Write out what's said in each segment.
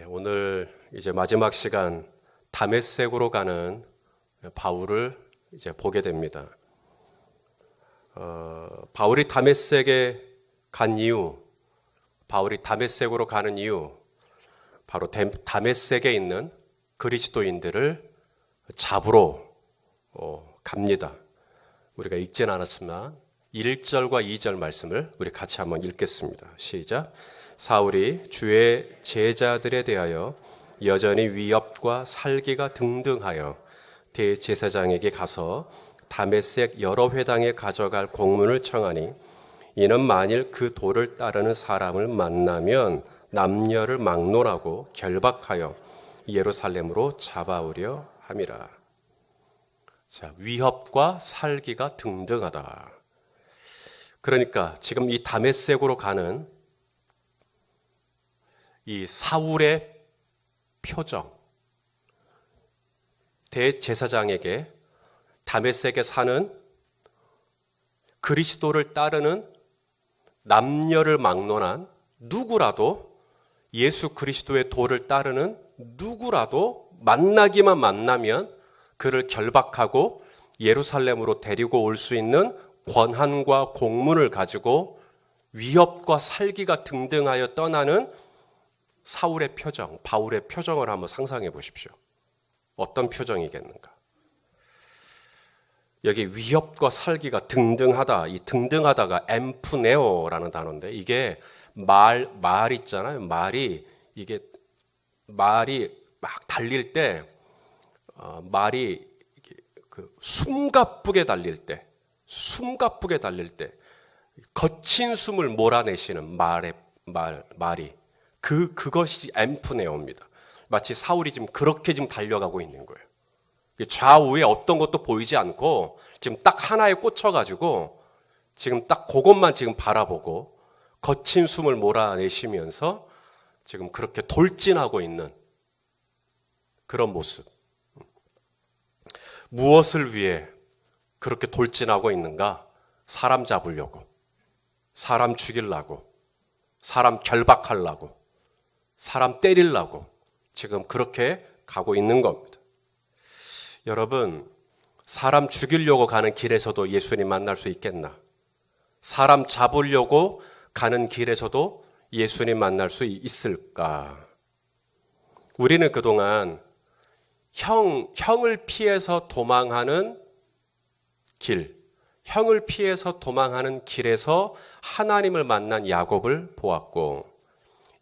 오늘 이제 마지막 시간 다메섹으로 가는 바울을 이제 보게 됩니다. 바울이 다메섹에 간 이유, 바울이 다메섹으로 가는 이유, 바로 다메섹에 있는 그리스도인들을 잡으러 갑니다. 우리가 읽진 않았지만 1절과 2절 말씀을 우리 같이 한번 읽겠습니다. 시작. 사울이 주의 제자들에 대하여 여전히 위협과 살기가 등등하여 대제사장에게 가서 다메섹 여러 회당에 가져갈 공문을 청하니 이는 만일 그 도를 따르는 사람을 만나면 남녀를 막론하고 결박하여 예루살렘으로 잡아오려 함이라. 자, 위협과 살기가 등등하다. 그러니까 지금 이 다메섹으로 가는 이 사울의 표정, 대제사장에게 다메섹에 사는 그리스도를 따르는 남녀를 막론한 누구라도, 예수 그리스도의 도를 따르는 누구라도 만나기만 만나면 그를 결박하고 예루살렘으로 데리고 올 수 있는 권한과 공문을 가지고 위협과 살기가 등등하여 떠나는 사울의 표정, 바울의 표정을 한번 상상해 보십시오. 어떤 표정이겠는가? 여기 위협과 살기가 등등하다. 이 등등하다가 엠프네오라는 단어인데, 이게 말 있잖아요. 말이 막 달릴 때, 말이 숨가쁘게 달릴 때, 거친 숨을 몰아내시는 말이 그것이 엠프네오입니다. 마치 사울이 지금 그렇게 지금 달려가고 있는 거예요. 좌우에 어떤 것도 보이지 않고 지금 딱 하나에 꽂혀가지고 지금 딱 그것만 지금 바라보고 거친 숨을 몰아내시면서 지금 그렇게 돌진하고 있는 그런 모습. 무엇을 위해 그렇게 돌진하고 있는가? 사람 잡으려고, 사람 죽이려고, 사람 결박하려고, 사람 때리려고 지금 그렇게 가고 있는 겁니다. 여러분, 사람 죽이려고 가는 길에서도 예수님 만날 수 있겠나? 사람 잡으려고 가는 길에서도 예수님 만날 수 있을까? 우리는 그동안 형을 피해서 도망하는 길, 형을 피해서 도망하는 길에서 하나님을 만난 야곱을 보았고,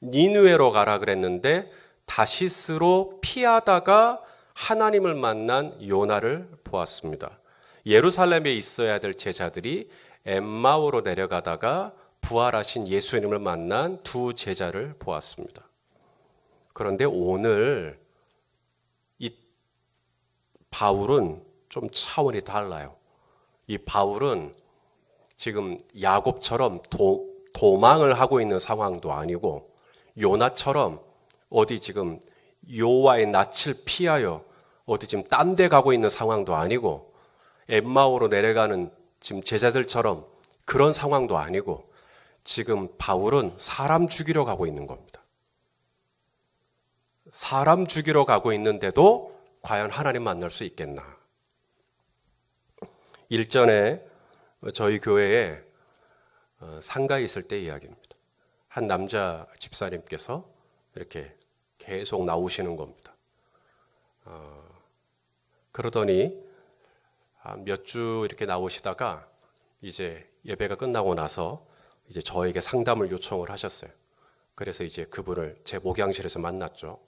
니느웨로 가라 그랬는데 다시스로 피하다가 하나님을 만난 요나를 보았습니다. 예루살렘에 있어야 될 제자들이 엠마오로 내려가다가 부활하신 예수님을 만난 두 제자를 보았습니다. 그런데 오늘 이 바울은 좀 차원이 달라요. 이 바울은 지금 야곱처럼 도망을 하고 있는 상황도 아니고, 요나처럼 어디 지금 여호와의 낯을 피하여 어디 지금 딴 데 가고 있는 상황도 아니고, 엠마오로 내려가는 지금 제자들처럼 그런 상황도 아니고, 지금 바울은 사람 죽이러 가고 있는 겁니다. 사람 죽이러 가고 있는데도 과연 하나님 만날 수 있겠나? 일전에 저희 교회에 상가에 있을 때 이야기입니다. 한 남자 집사님께서 이렇게 계속 나오시는 겁니다. 그러더니 몇 주 이렇게 나오시다가 이제 예배가 끝나고 나서 이제 저에게 상담을 요청을 하셨어요. 그래서 이제 그분을 제 목양실에서 만났죠.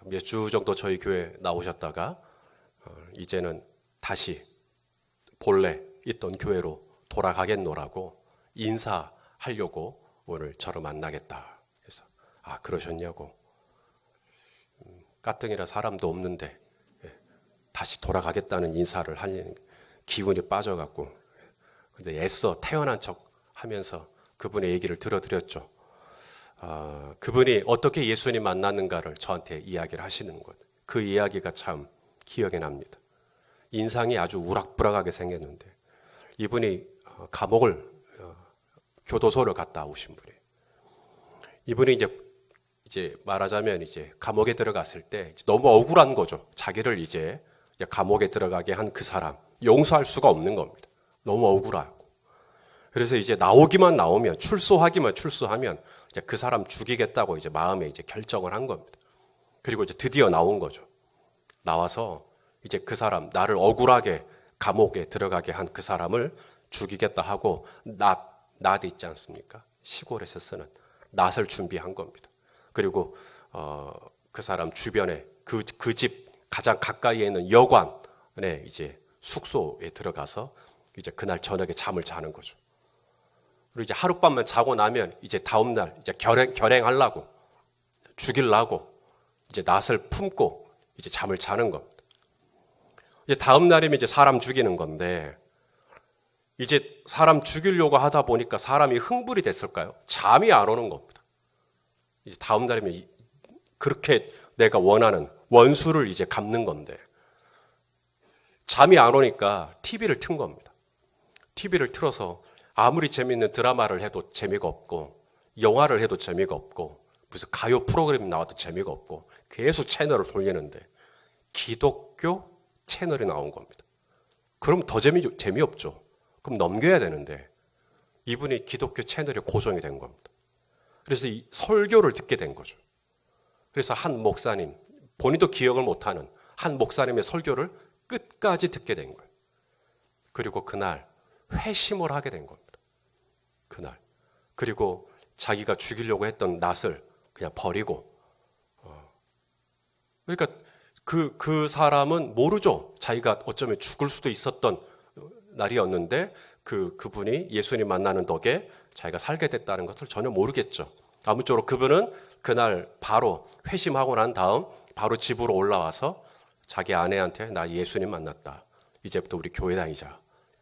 몇 주 정도 저희 교회 나오셨다가 이제는 다시 본래 있던 교회로 돌아가겠노라고 인사하려고 오늘 저를 만나겠다. 그래서 그러셨냐고. 까뜩이나 사람도 없는데 다시 돌아가겠다는 인사를 하는 기운이 빠져갖고, 근데 애써 태어난 척 하면서 그분의 얘기를 들어드렸죠. 그분이 어떻게 예수님 만났는가를 저한테 이야기를 하시는 것. 그 이야기가 참 기억에 납니다. 인상이 아주 우락부락하게 생겼는데, 이분이 감옥을 교도소를 갔다 오신 분이에요. 이분이 이제 이제 말하자면 이제 감옥에 들어갔을 때 너무 억울한 거죠. 자기를 이제 감옥에 들어가게 한 그 사람 용서할 수가 없는 겁니다. 너무 억울하고. 그래서 이제 나오면 출소하면 이제 그 사람 죽이겠다고 이제 마음에 이제 결정을 한 겁니다. 그리고 이제 드디어 나온 거죠. 나와서 이제 그 사람 나를 억울하게 감옥에 들어가게 한 그 사람을 죽이겠다 하고 낫 있지 않습니까? 시골에서 쓰는 낫을 준비한 겁니다. 그리고 그 사람 주변에 그 집 가장 가까이에 있는 여관에 이제 숙소에 들어가서 이제 그날 저녁에 잠을 자는 거죠. 그리고 이제 하룻밤만 자고 나면 이제 다음 날 이제 결행하려고 죽이려고 이제 낫을 품고 이제 잠을 자는 겁니다. 이제 다음 날이면 이제 사람 죽이는 건데 이제 사람 죽이려고 하다 보니까 사람이 흥분이 됐을까요? 잠이 안 오는 겁니다. 이제 다음 날이면 그렇게 내가 원하는 원수를 이제 갚는 건데 잠이 안 오니까 TV를 튼 겁니다. TV를 틀어서 아무리 재미있는 드라마를 해도 재미가 없고 영화를 해도 재미가 없고 무슨 가요 프로그램 나와도 재미가 없고 계속 채널을 돌리는데 기독교 채널이 나온 겁니다. 그럼 더 재미없죠. 그럼 넘겨야 되는데 이분이 기독교 채널에 고정이 된 겁니다. 그래서 이 설교를 듣게 된 거죠. 그래서 한 목사님, 본인도 기억을 못하는 한 목사님의 설교를 끝까지 듣게 된 거예요. 그리고 그날 회심을 하게 된 겁니다. 그날. 그리고 자기가 죽이려고 했던 낫을 그냥 버리고 그러니까 그 사람은 모르죠. 자기가 어쩌면 죽을 수도 있었던 날이었는데 그분이 예수님 만나는 덕에 자기가 살게 됐다는 것을 전혀 모르겠죠. 아무쪼록 그분은 그날 바로 회심하고 난 다음 바로 집으로 올라와서 자기 아내한테 나 예수님 만났다. 이제부터 우리 교회 다니자.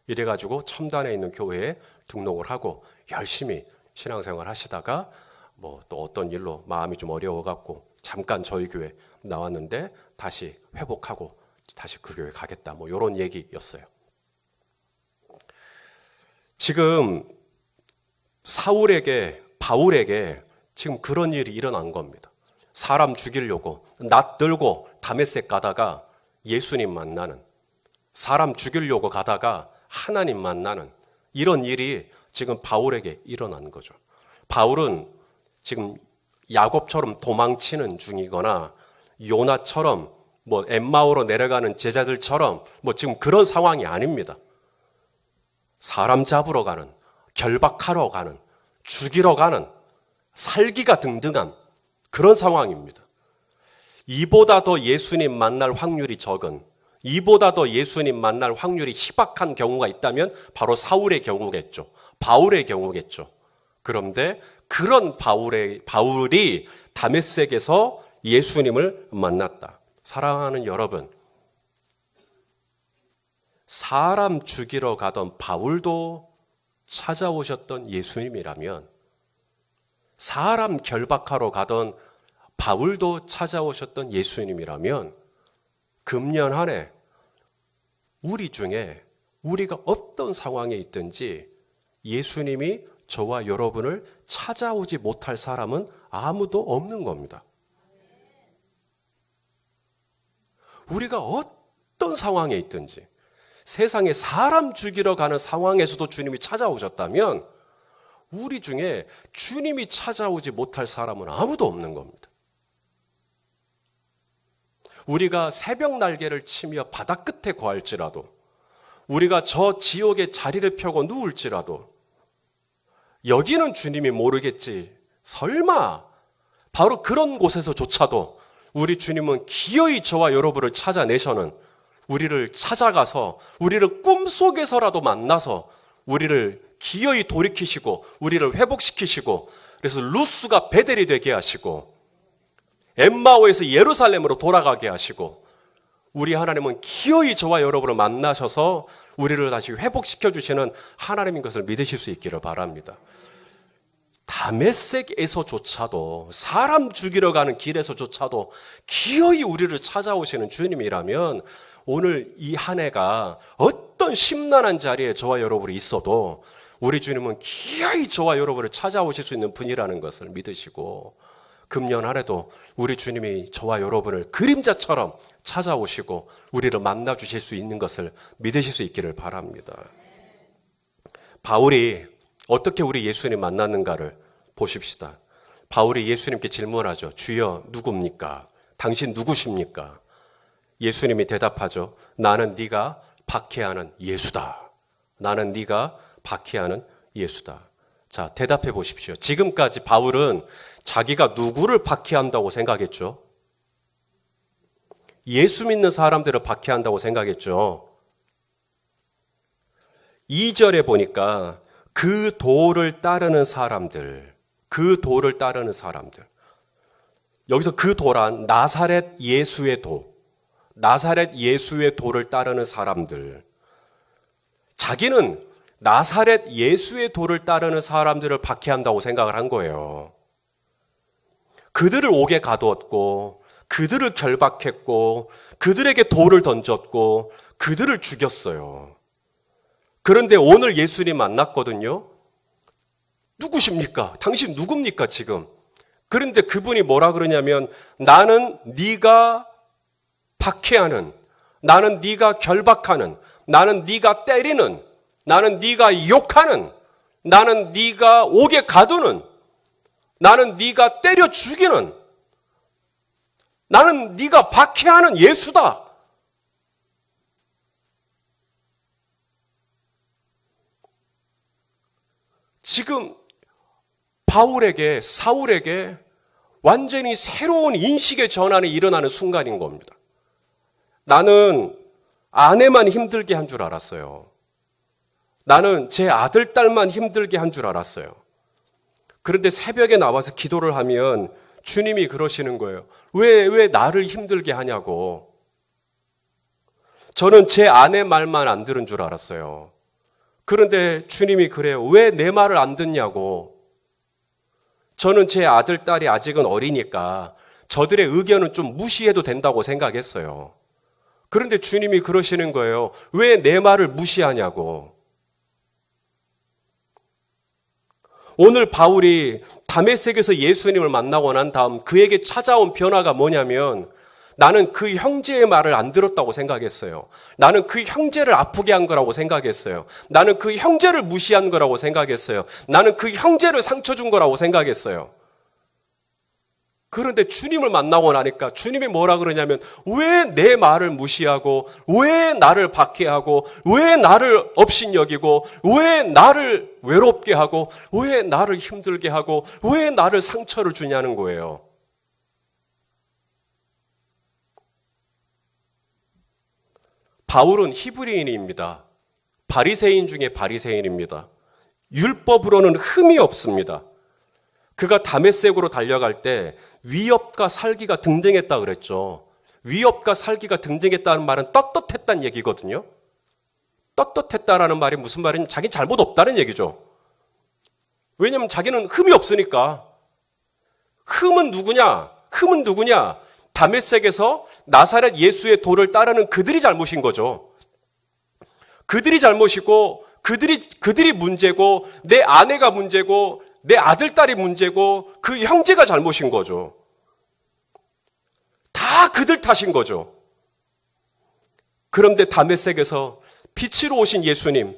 이래가지고 첨단에 있는 교회에 등록을 하고 열심히 신앙생활 하시다가 뭐 또 어떤 일로 마음이 좀 어려워갖고 잠깐 저희 교회 나왔는데 다시 회복하고 다시 그 교회 가겠다. 뭐 이런 얘기였어요. 지금 바울에게 지금 그런 일이 일어난 겁니다. 사람 죽이려고 낫 들고 다메섹 가다가 예수님 만나는, 사람 죽이려고 가다가 하나님 만나는 이런 일이 지금 바울에게 일어난 거죠. 바울은 지금 야곱처럼 도망치는 중이거나 요나처럼 뭐 엠마오로 내려가는 제자들처럼 뭐 지금 그런 상황이 아닙니다. 사람 잡으러 가는, 결박하러 가는, 죽이러 가는, 살기가 등등한 그런 상황입니다. 이보다 더 예수님 만날 확률이 적은, 이보다 더 예수님 만날 확률이 희박한 경우가 있다면 바로 사울의 경우겠죠. 바울의 경우겠죠. 그런데 그런 바울이 다메섹에서 예수님을 만났다. 사랑하는 여러분, 사람 죽이러 가던 바울도 찾아오셨던 예수님이라면, 사람 결박하러 가던 바울도 찾아오셨던 예수님이라면, 금년 한 해 우리 중에 우리가 어떤 상황에 있든지 예수님이 저와 여러분을 찾아오지 못할 사람은 아무도 없는 겁니다. 우리가 어떤 상황에 있든지, 세상에 사람 죽이러 가는 상황에서도 주님이 찾아오셨다면 우리 중에 주님이 찾아오지 못할 사람은 아무도 없는 겁니다. 우리가 새벽 날개를 치며 바다 끝에 거할지라도, 우리가 저 지옥의 자리를 펴고 누울지라도, 여기는 주님이 모르겠지, 설마 바로 그런 곳에서조차도 우리 주님은 기어이 저와 여러분을 찾아내셔는, 우리를 찾아가서 우리를 꿈속에서라도 만나서 우리를 기어이 돌이키시고 우리를 회복시키시고, 그래서 루스가 베델이 되게 하시고 엠마오에서 예루살렘으로 돌아가게 하시고, 우리 하나님은 기어이 저와 여러분을 만나셔서 우리를 다시 회복시켜 주시는 하나님인 것을 믿으실 수 있기를 바랍니다. 다메섹에서조차도, 사람 죽이러 가는 길에서조차도 기어이 우리를 찾아오시는 주님이라면 오늘 이 한 해가 어떤 심란한 자리에 저와 여러분이 있어도 우리 주님은 기어이 저와 여러분을 찾아오실 수 있는 분이라는 것을 믿으시고, 금년 한 해도 우리 주님이 저와 여러분을 그림자처럼 찾아오시고 우리를 만나 주실 수 있는 것을 믿으실 수 있기를 바랍니다. 바울이 어떻게 우리 예수님 만났는가를 보십시다. 바울이 예수님께 질문하죠. 주여 누굽니까? 당신 누구십니까? 예수님이 대답하죠. 나는 네가 박해하는 예수다. 나는 네가 박해하는 예수다. 자, 대답해 보십시오. 지금까지 바울은 자기가 누구를 박해한다고 생각했죠? 예수 믿는 사람들을 박해한다고 생각했죠. 2절에 보니까 그 도를 따르는 사람들, 여기서 그 도란 나사렛 예수의 도, 나사렛 예수의 도를 따르는 사람들. 자기는 나사렛 예수의 도를 따르는 사람들을 박해한다고 생각을 한 거예요. 그들을 옥에 가두었고, 그들을 결박했고, 그들에게 돌을 던졌고, 그들을 죽였어요. 그런데 오늘 예수님 만났거든요. 누구십니까? 당신 누굽니까 지금? 그런데 그분이 뭐라 그러냐면 나는 네가 박해하는, 나는 네가 결박하는, 나는 네가 때리는, 나는 네가 욕하는, 나는 네가 옥에 가두는, 나는 네가 때려 죽이는, 나는 네가 박해하는 예수다. 지금 바울에게, 사울에게 완전히 새로운 인식의 전환이 일어나는 순간인 겁니다. 나는 아내만 힘들게 한 줄 알았어요. 나는 제 아들, 딸만 힘들게 한 줄 알았어요. 그런데 새벽에 나와서 기도를 하면 주님이 그러시는 거예요. 왜 나를 힘들게 하냐고. 저는 제 아내 말만 안 들은 줄 알았어요. 그런데 주님이 그래요. 왜 내 말을 안 듣냐고. 저는 제 아들, 딸이 아직은 어리니까 저들의 의견은 좀 무시해도 된다고 생각했어요. 그런데 주님이 그러시는 거예요. 왜 내 말을 무시하냐고. 오늘 바울이 다메섹에서 예수님을 만나고 난 다음 그에게 찾아온 변화가 뭐냐면 나는 그 형제의 말을 안 들었다고 생각했어요. 나는 그 형제를 아프게 한 거라고 생각했어요. 나는 그 형제를 무시한 거라고 생각했어요. 나는 그 형제를 상처 준 거라고 생각했어요. 그런데 주님을 만나고 나니까 주님이 뭐라 그러냐면 왜 내 말을 무시하고 왜 나를 박해하고 왜 나를 업신여기고 왜 나를 외롭게 하고 왜 나를 힘들게 하고 왜 나를 상처를 주냐는 거예요. 바울은 히브리인입니다. 바리새인 중에 바리새인입니다. 율법으로는 흠이 없습니다. 그가 다메섹으로 달려갈 때 위협과 살기가 등등했다 그랬죠. 위협과 살기가 등등했다는 말은 떳떳했다는 얘기거든요. 떳떳했다라는 말이 무슨 말이냐면 자기는 잘못 없다는 얘기죠. 왜냐하면 자기는 흠이 없으니까. 흠은 누구냐? 다메섹에서 나사렛 예수의 도를 따르는 그들이 잘못인 거죠. 그들이 잘못이고 그들이 문제고 내 아내가 문제고 내 아들, 딸이 문제고 그 형제가 잘못인 거죠. 다 그들 탓인 거죠. 그런데 다메섹에서 빛으로 오신 예수님,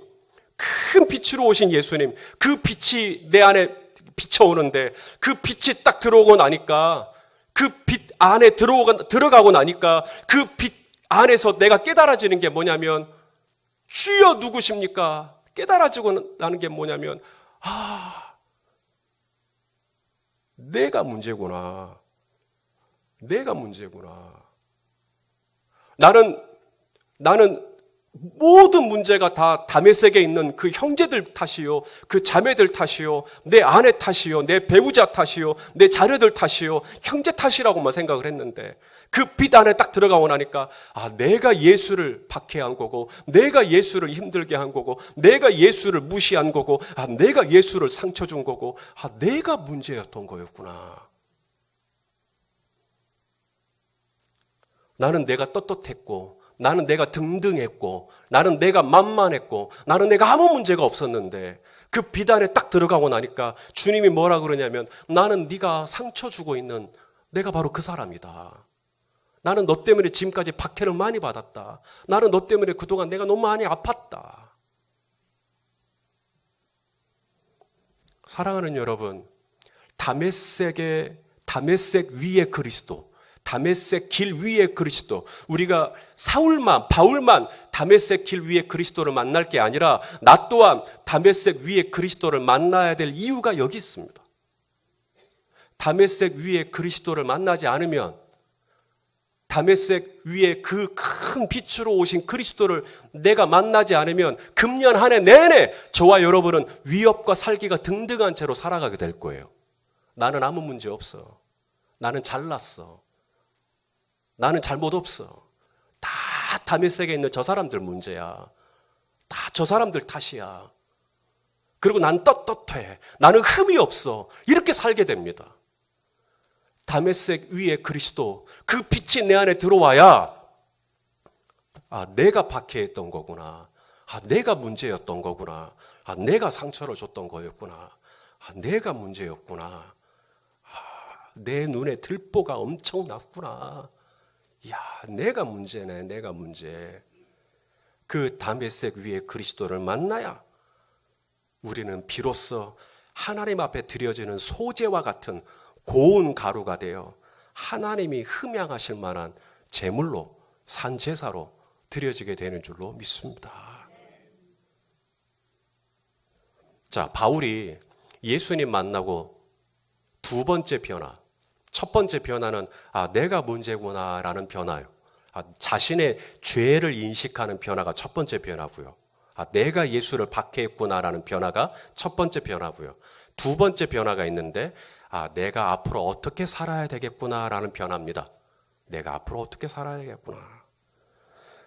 큰 빛으로 오신 예수님, 그 빛이 내 안에 비춰오는데 그 빛이 딱 들어오고 나니까 그 빛 안에 들어가고 나니까 그 빛 안에서 내가 깨달아지는 게 뭐냐면 주여 누구십니까? 깨달아지고 나는 게 뭐냐면 내가 문제구나. 나는 모든 문제가 다 다메섹에 있는 그 형제들 탓이요, 그 자매들 탓이요, 내 아내 탓이요, 내 배우자 탓이요, 내 자녀들 탓이요, 형제 탓이라고만 생각을 했는데 그 빛 안에 딱 들어가고 나니까 내가 예수를 박해한 거고, 내가 예수를 힘들게 한 거고, 내가 예수를 무시한 거고, 내가 예수를 상처 준 거고, 내가 문제였던 거였구나. 나는 내가 떳떳했고, 나는 내가 등등했고, 나는 내가 만만했고, 나는 내가 아무 문제가 없었는데 그 비단에 딱 들어가고 나니까 주님이 뭐라 그러냐면 나는 네가 상처 주고 있는 내가 바로 그 사람이다. 나는 너 때문에 지금까지 박해를 많이 받았다. 나는 너 때문에 그동안 내가 너무 많이 아팠다. 사랑하는 여러분, 다메섹 위에 그리스도, 다메섹 길 위에 그리스도, 우리가 바울만 다메섹 길 위에 그리스도를 만날 게 아니라 나 또한 다메섹 위에 그리스도를 만나야 될 이유가 여기 있습니다. 다메섹 위에 그리스도를 만나지 않으면, 다메섹 위에 그 큰 빛으로 오신 그리스도를 내가 만나지 않으면 금년 한 해 내내 저와 여러분은 위협과 살기가 등등한 채로 살아가게 될 거예요. 나는 아무 문제 없어. 나는 잘났어. 나는 잘못 없어. 다 다메섹에 있는 저 사람들 문제야. 다 저 사람들 탓이야. 그리고 난 떳떳해. 나는 흠이 없어. 이렇게 살게 됩니다. 다메섹 위에 그리스도, 그 빛이 내 안에 들어와야 내가 박해했던 거구나. 내가 문제였던 거구나. 내가 상처를 줬던 거였구나. 내가 문제였구나. 내 눈에 들보가 엄청 났구나. 야, 내가 문제네, 내가 문제. 그 다메섹 위에 그리스도를 만나야 우리는 비로소 하나님 앞에 드려지는 소재와 같은 고운 가루가 되어 하나님이 흠양하실 만한 제물로, 산제사로 드려지게 되는 줄로 믿습니다. 자, 바울이 예수님 만나고 두 번째 변화, 첫 번째 변화는 내가 문제구나라는 변화예요. 자신의 죄를 인식하는 변화가 첫 번째 변화고요. 내가 예수를 박해했구나라는 변화가 첫 번째 변화고요. 두 번째 변화가 있는데 내가 앞으로 어떻게 살아야 되겠구나라는 변화입니다. 내가 앞으로 어떻게 살아야 되겠구나.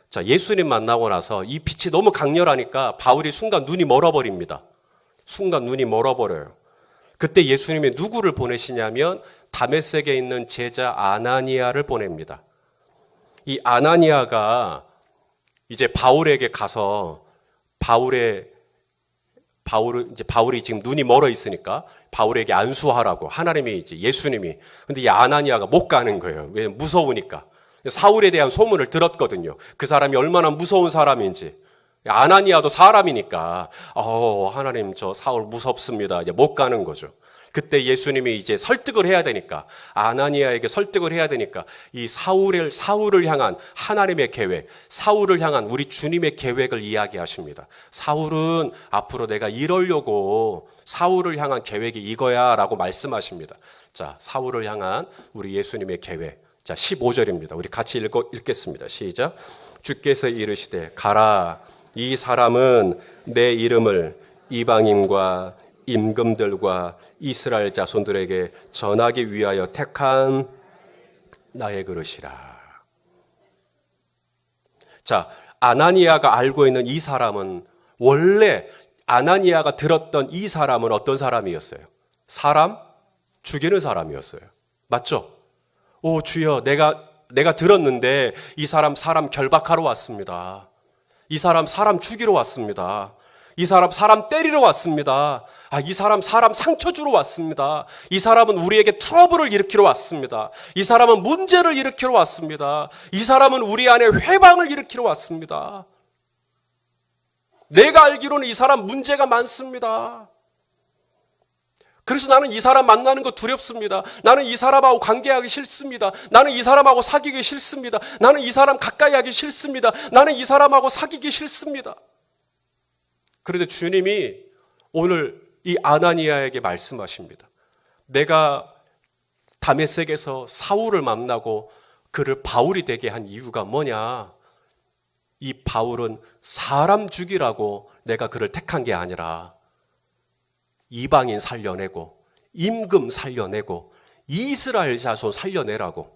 자, 예수님 만나고 나서 이 빛이 너무 강렬하니까 바울이 순간 눈이 멀어버립니다. 순간 눈이 멀어버려요. 그때 예수님이 누구를 보내시냐면 다메섹에 있는 제자 아나니아를 보냅니다. 이 아나니아가 이제 바울에게 가서 바울이 지금 눈이 멀어 있으니까 바울에게 안수하라고 하나님이 이제 예수님이, 근데 이 아나니아가 못 가는 거예요. 왜? 무서우니까. 사울에 대한 소문을 들었거든요. 그 사람이 얼마나 무서운 사람인지. 아나니아도 사람이니까 하나님 저 사울 무섭습니다. 이제 못 가는 거죠. 그때 예수님이 이제 설득을 해야 되니까, 아나니아에게 설득을 해야 되니까 이 사울을 향한 하나님의 계획, 사울을 향한 우리 주님의 계획을 이야기하십니다. 사울은 앞으로 내가 이러려고 사울을 향한 계획이 이거야 라고 말씀하십니다. 자, 사울을 향한 우리 예수님의 계획. 자, 15절입니다. 우리 같이 읽겠습니다. 시작. 주께서 이르시되 가라, 이 사람은 내 이름을 이방인과 임금들과 이스라엘 자손들에게 전하기 위하여 택한 나의 그릇이라. 자, 아나니아가 알고 있는 이 사람은, 원래 아나니아가 들었던 이 사람은 어떤 사람이었어요? 사람 죽이는 사람이었어요. 맞죠? 오, 주여, 내가 들었는데 이 사람 결박하러 왔습니다. 이 사람 죽이러 왔습니다. 이 사람 때리러 왔습니다. 이 사람 상처 주러 왔습니다. 이 사람은 우리에게 트러블을 일으키러 왔습니다. 이 사람은 문제를 일으키러 왔습니다. 이 사람은 우리 안에 회방을 일으키러 왔습니다. 내가 알기로는 이 사람 문제가 많습니다. 그래서 나는 이 사람 만나는 거 두렵습니다. 나는 이 사람하고 관계하기 싫습니다. 나는 이 사람하고 사귀기 싫습니다. 나는 이 사람 가까이 하기 싫습니다. 나는 이 사람하고 사귀기 싫습니다. 그런데 주님이 오늘 이 아나니아에게 말씀하십니다. 내가 다메섹에서 사울을 만나고 그를 바울이 되게 한 이유가 뭐냐? 이 바울은 사람 죽이라고 내가 그를 택한 게 아니라 이방인 살려내고 임금 살려내고 이스라엘 자손 살려내라고,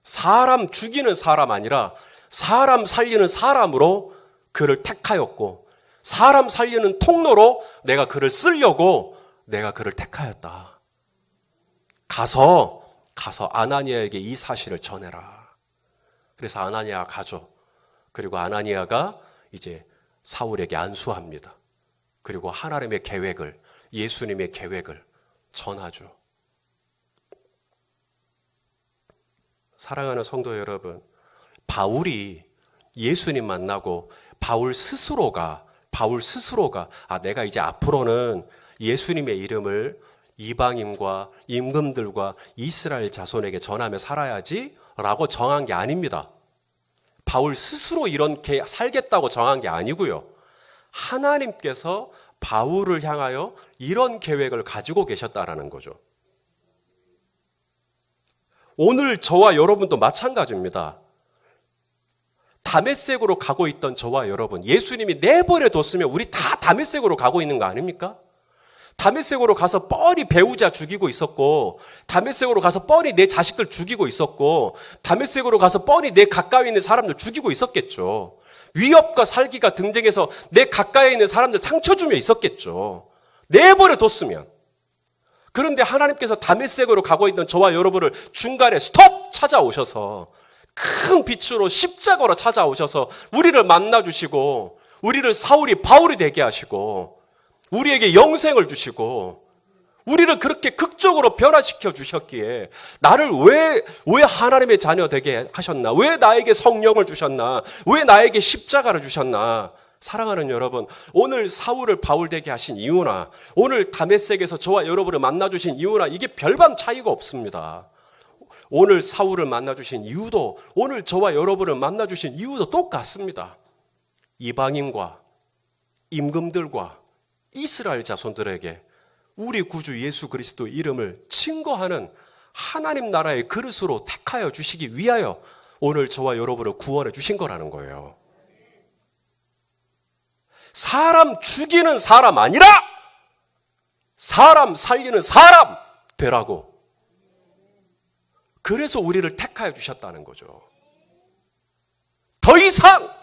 사람 죽이는 사람 아니라 사람 살리는 사람으로 그를 택하였고, 사람 살리는 통로로 내가 그를 쓰려고 내가 그를 택하였다. 가서 아나니아에게 이 사실을 전해라. 그래서 아나니아가 가죠. 그리고 아나니아가 이제 사울에게 안수합니다. 그리고 하나님의 계획을, 예수님의 계획을 전하죠. 사랑하는 성도 여러분, 바울이 예수님 만나고 바울 스스로가 내가 이제 앞으로는 예수님의 이름을 이방인과 임금들과 이스라엘 자손에게 전하며 살아야지 라고 정한 게 아닙니다. 바울 스스로 이렇게 살겠다고 정한 게 아니고요. 하나님께서 바울을 향하여 이런 계획을 가지고 계셨다라는 거죠. 오늘 저와 여러분도 마찬가지입니다. 다메섹으로 가고 있던 저와 여러분, 예수님이 내버려 뒀으면 우리 다 다메섹으로 가고 있는 거 아닙니까? 다메섹으로 가서 뻔히 배우자 죽이고 있었고, 다메섹으로 가서 뻔히 내 자식들 죽이고 있었고, 다메섹으로 가서 뻔히 내 가까이 있는 사람들 죽이고 있었겠죠. 위협과 살기가 등등해서 내 가까이 있는 사람들 상처 주며 있었겠죠. 내버려 뒀으면. 그런데 하나님께서 다메섹으로 가고 있는 저와 여러분을 중간에 스톱 찾아오셔서 큰 빛으로 십자가로 찾아오셔서 우리를 만나주시고, 우리를 사울이 바울이 되게 하시고, 우리에게 영생을 주시고, 우리를 그렇게 극적으로 변화시켜 주셨기에 나를 왜 하나님의 자녀 되게 하셨나? 왜 나에게 성령을 주셨나? 왜 나에게 십자가를 주셨나? 사랑하는 여러분, 오늘 사울을 바울 되게 하신 이유나 오늘 다메섹에서 저와 여러분을 만나주신 이유나 이게 별반 차이가 없습니다. 오늘 사울을 만나주신 이유도 오늘 저와 여러분을 만나주신 이유도 똑같습니다. 이방인과 임금들과 이스라엘 자손들에게 우리 구주 예수 그리스도 이름을 증거하는 하나님 나라의 그릇으로 택하여 주시기 위하여 오늘 저와 여러분을 구원해 주신 거라는 거예요. 사람 죽이는 사람 아니라 사람 살리는 사람 되라고. 그래서 우리를 택하여 주셨다는 거죠. 더 이상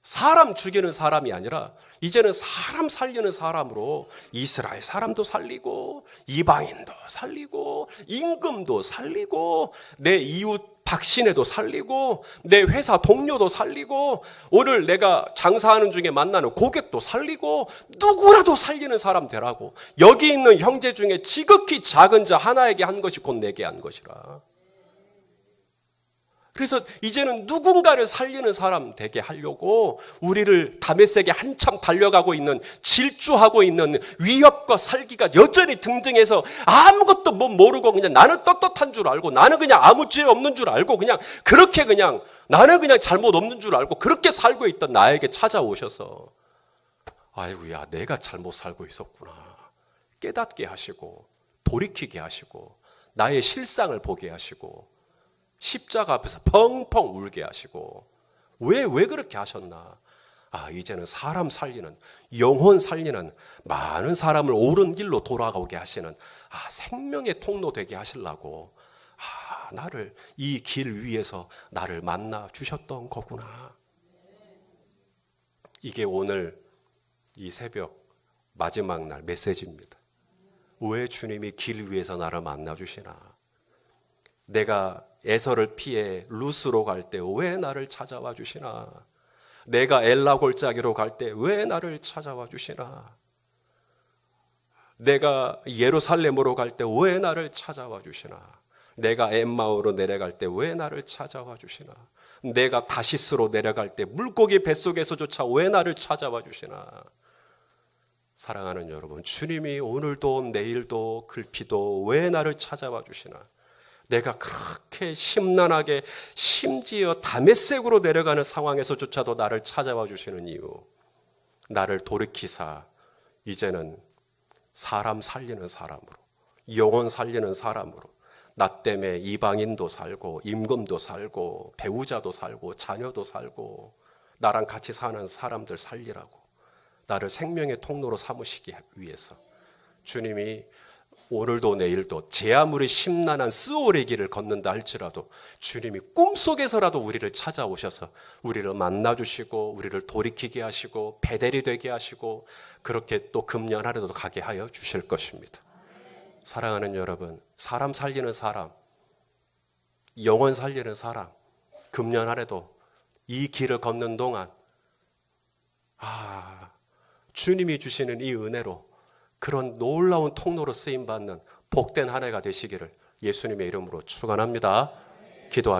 사람 죽이는 사람이 아니라 이제는 사람 살리는 사람으로 이스라엘 사람도 살리고 이방인도 살리고 임금도 살리고 내 이웃 박신혜도 살리고 내 회사 동료도 살리고 오늘 내가 장사하는 중에 만나는 고객도 살리고 누구라도 살리는 사람 되라고. 여기 있는 형제 중에 지극히 작은 자 하나에게 한 것이 곧 내게 한 것이라. 그래서 이제는 누군가를 살리는 사람 되게 하려고 우리를 다메섹에 한참 달려가고 있는, 질주하고 있는 위협과 살기가 여전히 등등해서 아무것도 모르고 그냥 나는 떳떳한 줄 알고 나는 그냥 아무 죄 없는 줄 알고 그냥 그렇게 그냥 나는 그냥 잘못 없는 줄 알고 그렇게 살고 있던 나에게 찾아오셔서 아이고야 내가 잘못 살고 있었구나 깨닫게 하시고 돌이키게 하시고 나의 실상을 보게 하시고 십자가 앞에서 펑펑 울게 하시고 왜 그렇게 하셨나? 이제는 사람 살리는, 영혼 살리는 많은 사람을 옳은 길로 돌아오게 하시는 생명의 통로 되게 하시려고 나를 이 길 위에서 나를 만나 주셨던 거구나. 이게 오늘 이 새벽 마지막 날 메시지입니다. 왜 주님이 길 위에서 나를 만나 주시나? 내가 에서를 피해 루스로 갈 때 왜 나를 찾아와 주시나? 내가 엘라 골짜기로 갈 때 왜 나를 찾아와 주시나? 내가 예루살렘으로 갈 때 왜 나를 찾아와 주시나? 내가 엠마오로 내려갈 때 왜 나를 찾아와 주시나? 내가 다시스로 내려갈 때 물고기 뱃속에서조차 왜 나를 찾아와 주시나? 사랑하는 여러분, 주님이 오늘도 내일도 글피도 왜 나를 찾아와 주시나? 내가 그렇게 심란하게 심지어 다메섹으로 내려가는 상황에서조차도 나를 찾아와 주시는 이유, 나를 돌이키사 이제는 사람 살리는 사람으로, 영혼 살리는 사람으로, 나 때문에 이방인도 살고 임금도 살고 배우자도 살고 자녀도 살고 나랑 같이 사는 사람들 살리라고, 나를 생명의 통로로 삼으시기 위해서 주님이 오늘도 내일도 제 아무리 심란한 스올의 길을 걷는다 할지라도 주님이 꿈속에서라도 우리를 찾아오셔서 우리를 만나주시고 우리를 돌이키게 하시고 베델이 되게 하시고 그렇게 또 금년 하루도 가게 하여 주실 것입니다. 사랑하는 여러분, 사람 살리는 사람, 영혼 살리는 사람, 금년 하루도 이 길을 걷는 동안 주님이 주시는 이 은혜로 그런 놀라운 통로로 쓰임받는 복된 한 해가 되시기를 예수님의 이름으로 축원합니다. 기도하겠습니다.